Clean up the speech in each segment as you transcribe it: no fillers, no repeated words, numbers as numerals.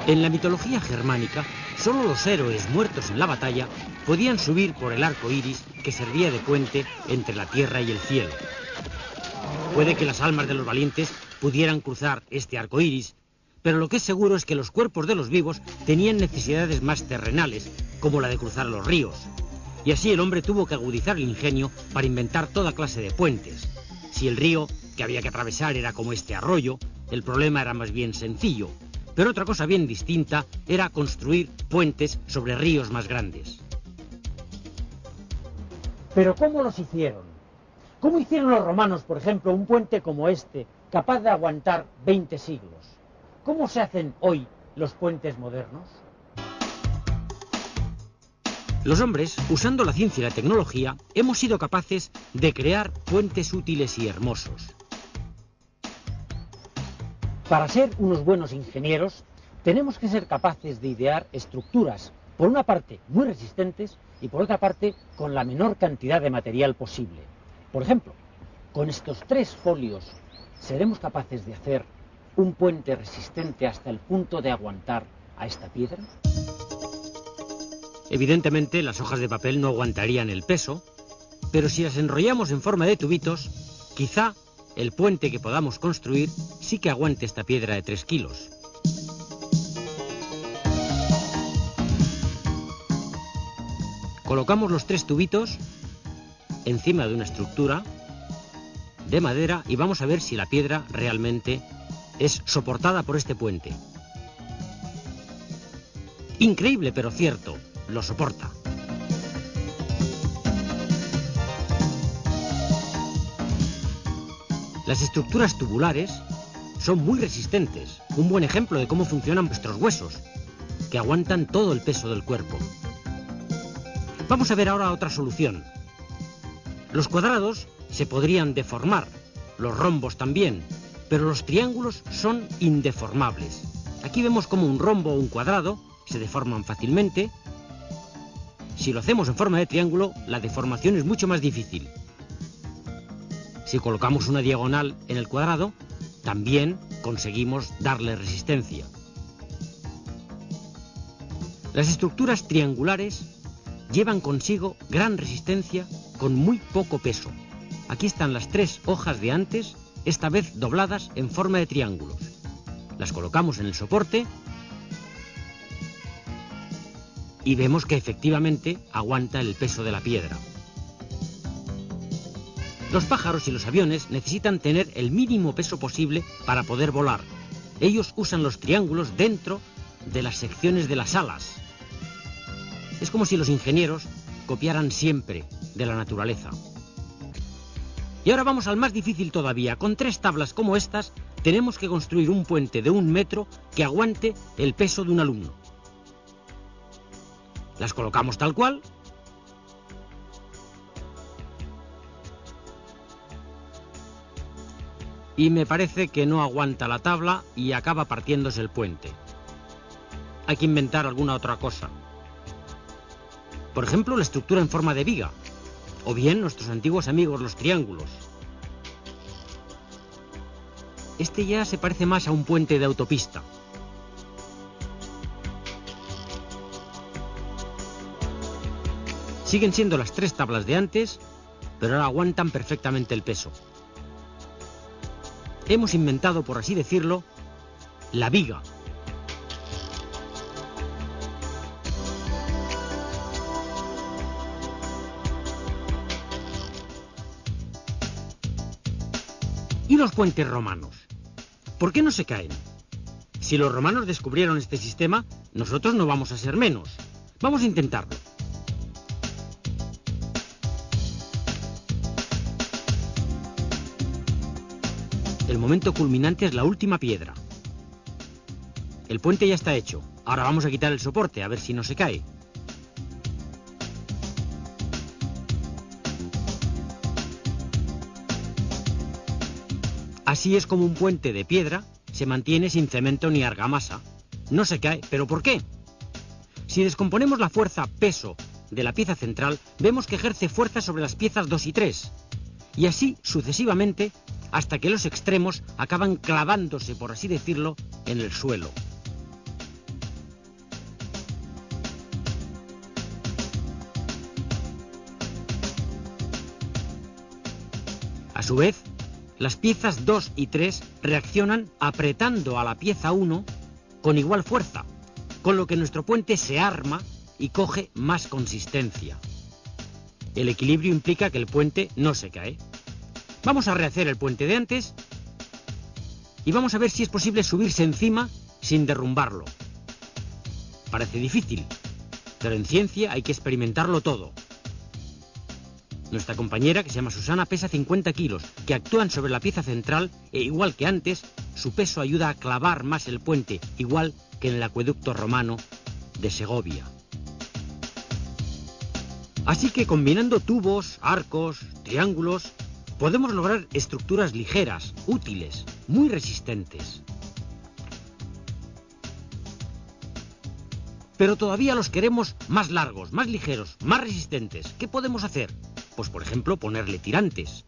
En la mitología germánica, solo los héroes muertos en la batalla podían subir por el arco iris que servía de puente entre la tierra y el cielo. Puede que las almas de los valientes pudieran cruzar este arco iris, pero lo que es seguro es que los cuerpos de los vivos tenían necesidades más terrenales, como la de cruzar los ríos. Y así el hombre tuvo que agudizar el ingenio para inventar toda clase de puentes. Si el río que había que atravesar era como este arroyo, el problema era más bien sencillo. Pero otra cosa bien distinta era construir puentes sobre ríos más grandes. ¿Pero cómo los hicieron? ¿Cómo hicieron los romanos, por ejemplo, un puente como este, capaz de aguantar 20 siglos? ¿Cómo se hacen hoy los puentes modernos? Los hombres, usando la ciencia y la tecnología, hemos sido capaces de crear puentes útiles y hermosos. Para ser unos buenos ingenieros, tenemos que ser capaces de idear estructuras, por una parte muy resistentes y por otra parte con la menor cantidad de material posible. Por ejemplo, con estos 3 folios, ¿seremos capaces de hacer un puente resistente hasta el punto de aguantar a esta piedra? Evidentemente, las hojas de papel no aguantarían el peso, pero si las enrollamos en forma de tubitos, quizá el puente que podamos construir sí que aguante esta piedra de 3 kilos. Colocamos los 3 tubitos encima de una estructura de madera y vamos a ver si la piedra realmente es soportada por este puente. Increíble, pero cierto, lo soporta. Las estructuras tubulares son muy resistentes, un buen ejemplo de cómo funcionan vuestros huesos, que aguantan todo el peso del cuerpo. Vamos a ver ahora otra solución. Los cuadrados se podrían deformar, los rombos también, pero los triángulos son indeformables. Aquí vemos cómo un rombo o un cuadrado se deforman fácilmente. Si lo hacemos en forma de triángulo, la deformación es mucho más difícil. Si colocamos una diagonal en el cuadrado, también conseguimos darle resistencia. Las estructuras triangulares llevan consigo gran resistencia con muy poco peso. Aquí están las 3 hojas de antes, esta vez dobladas en forma de triángulos. Las colocamos en el soporte y vemos que efectivamente aguanta el peso de la piedra. Los pájaros y los aviones necesitan tener el mínimo peso posible para poder volar. Ellos usan los triángulos dentro de las secciones de las alas. Es como si los ingenieros copiaran siempre de la naturaleza. Y ahora vamos al más difícil todavía. Con 3 tablas como estas, tenemos que construir un puente de 1 metro que aguante el peso de un alumno. Las colocamos tal cual. Y me parece que no aguanta la tabla y acaba partiéndose el puente. Hay que inventar alguna otra cosa. Por ejemplo, la estructura en forma de viga. O bien nuestros antiguos amigos, los triángulos. Este ya se parece más a un puente de autopista. Siguen siendo las 3 tablas de antes, pero ahora aguantan perfectamente el peso. Hemos inventado, por así decirlo, la viga. ¿Y los puentes romanos? ¿Por qué no se caen? Si los romanos descubrieron este sistema, nosotros no vamos a ser menos. Vamos a intentarlo. El momento culminante es la última piedra. El puente ya está hecho. Ahora vamos a quitar el soporte, a ver si no se cae. Así es como un puente de piedra se mantiene sin cemento ni argamasa. No se cae, ¿pero por qué? Si descomponemos la fuerza peso de la pieza central, vemos que ejerce fuerza sobre las piezas 2 y 3. Y así sucesivamente, hasta que los extremos acaban clavándose, por así decirlo, en el suelo. su vez, las piezas 2 y 3 reaccionan apretando a la pieza 1 con igual fuerza, con lo que nuestro puente se arma y coge más consistencia. El equilibrio implica que el puente no se cae. Vamos a rehacer el puente de antes y vamos a ver si es posible subirse encima sin derrumbarlo. Parece difícil, pero en ciencia hay que experimentarlo todo. Nuestra compañera, que se llama Susana, pesa 50 kilos, que actúan sobre la pieza central e, igual que antes, su peso ayuda a clavar más el puente, igual que en el acueducto romano de Segovia. Así que combinando tubos, arcos, triángulos, podemos lograr estructuras ligeras, útiles, muy resistentes. Pero todavía los queremos más largos, más ligeros, más resistentes. ¿Qué podemos hacer? Pues por ejemplo ponerle tirantes.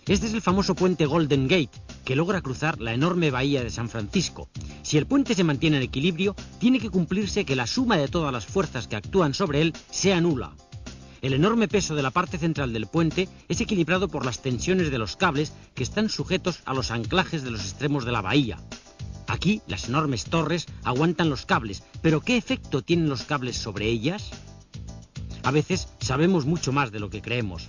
Este es el famoso puente Golden Gate, que logra cruzar la enorme bahía de San Francisco. Si el puente se mantiene en equilibrio, tiene que cumplirse que la suma de todas las fuerzas que actúan sobre él sea nula. El enorme peso de la parte central del puente es equilibrado por las tensiones de los cables que están sujetos a los anclajes de los extremos de la bahía. Aquí, las enormes torres aguantan los cables, pero ¿qué efecto tienen los cables sobre ellas? A veces sabemos mucho más de lo que creemos.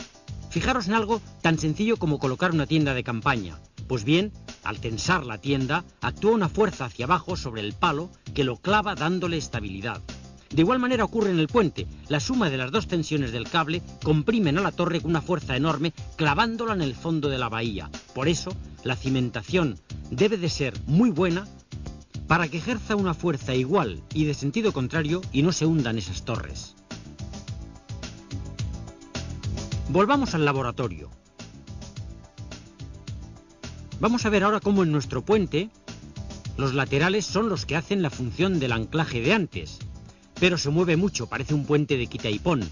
Fijaros en algo tan sencillo como colocar una tienda de campaña. Pues bien, al tensar la tienda, actúa una fuerza hacia abajo sobre el palo que lo clava dándole estabilidad. De igual manera ocurre en el puente. La suma de las dos tensiones del cable comprimen a la torre con una fuerza enorme, clavándola en el fondo de la bahía. Por eso, la cimentación debe de ser muy buena para que ejerza una fuerza igual y de sentido contrario y no se hundan esas torres. Volvamos al laboratorio. Vamos a ver ahora cómo en nuestro puente los laterales son los que hacen la función del anclaje de antes, pero se mueve mucho, parece un puente de quita y pon.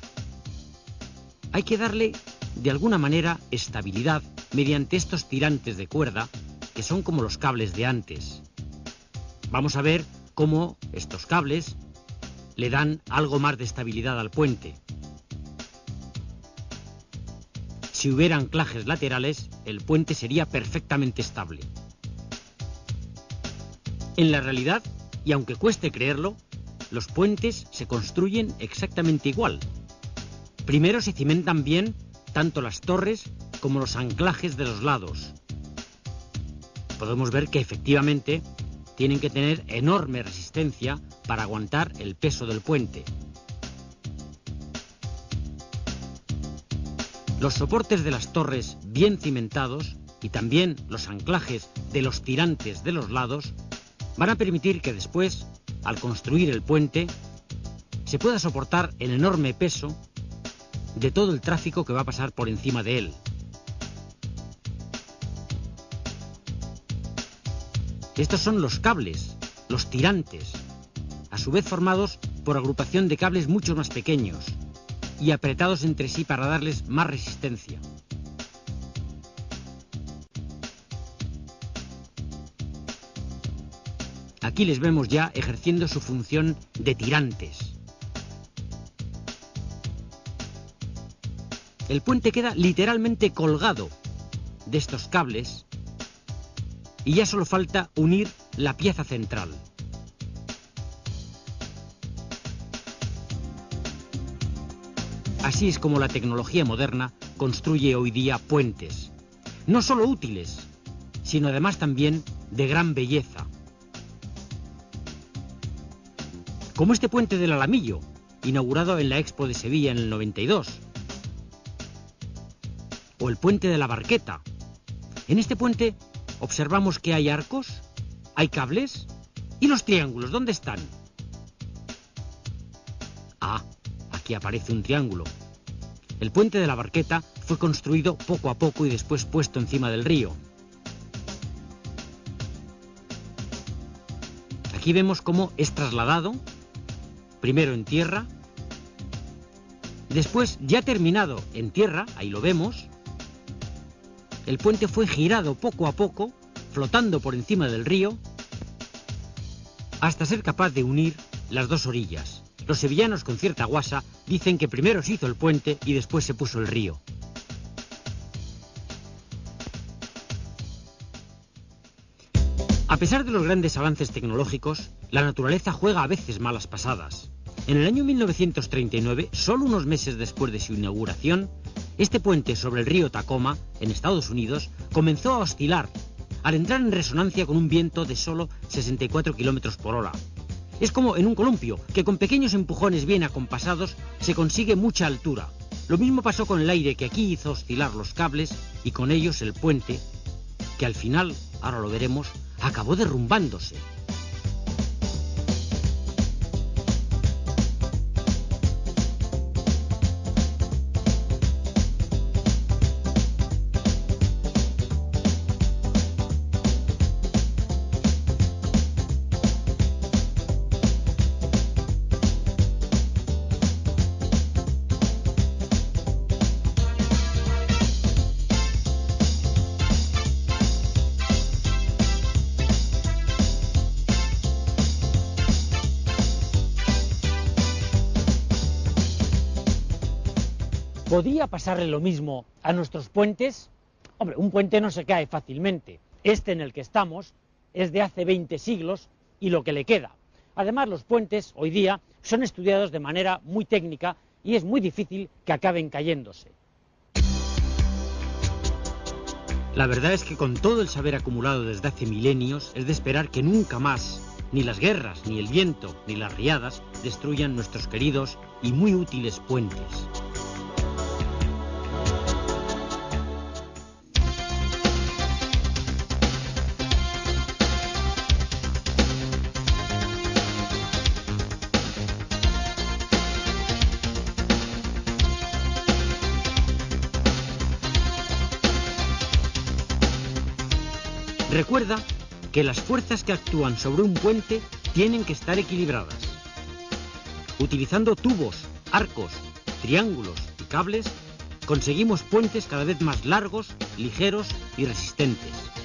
Hay que darle de alguna manera estabilidad mediante estos tirantes de cuerda que son como los cables de antes. Vamos a ver cómo estos cables le dan algo más de estabilidad al puente. Si hubiera anclajes laterales, el puente sería perfectamente estable. En la realidad, y aunque cueste creerlo, los puentes se construyen exactamente igual. Primero se cimentan bien tanto las torres como los anclajes de los lados. Podemos ver que efectivamente tienen que tener enorme resistencia para aguantar el peso del puente. Los soportes de las torres bien cimentados y también los anclajes de los tirantes de los lados van a permitir que después, al construir el puente, se pueda soportar el enorme peso de todo el tráfico que va a pasar por encima de él. Estos son los cables, los tirantes, a su vez formados por agrupación de cables mucho más pequeños y apretados entre sí para darles más resistencia. Aquí les vemos ya ejerciendo su función de tirantes. El puente queda literalmente colgado de estos cables y ya solo falta unir la pieza central. Así es como la tecnología moderna construye hoy día puentes, no solo útiles, sino además también de gran belleza. Como este puente del Alamillo, inaugurado en la Expo de Sevilla en el 92. O el puente de la Barqueta. En este puente observamos que hay arcos, hay cables y los triángulos, ¿dónde están? Ah, aquí aparece un triángulo. El puente de la Barqueta fue construido poco a poco y después puesto encima del río. Aquí vemos cómo es trasladado, primero en tierra, después ya terminado en tierra, ahí lo vemos. El puente fue girado poco a poco, flotando por encima del río, hasta ser capaz de unir las dos orillas, Los sevillanos con cierta guasa dicen que primero se hizo el puente y después se puso el río. A pesar de los grandes avances tecnológicos, la naturaleza juega a veces malas pasadas. En el año 1939, solo unos meses después de su inauguración, este puente sobre el río Tacoma, en Estados Unidos, comenzó a oscilar, al entrar en resonancia con un viento de solo 64 kilómetros por hora. Es como en un columpio, que con pequeños empujones bien acompasados se consigue mucha altura. Lo mismo pasó con el aire, que aquí hizo oscilar los cables y con ellos el puente, que al final, ahora lo veremos, acabó derrumbándose. ¿Podría pasarle lo mismo a nuestros puentes? Hombre, un puente no se cae fácilmente. Este en el que estamos es de hace 20 siglos y lo que le queda. Además, los puentes hoy día son estudiados de manera muy técnica y es muy difícil que acaben cayéndose. La verdad es que con todo el saber acumulado desde hace milenios, es de esperar que nunca más ni las guerras, ni el viento, ni las riadas destruyan nuestros queridos y muy útiles puentes. Recuerda que las fuerzas que actúan sobre un puente tienen que estar equilibradas. Utilizando tubos, arcos, triángulos y cables, conseguimos puentes cada vez más largos, ligeros y resistentes.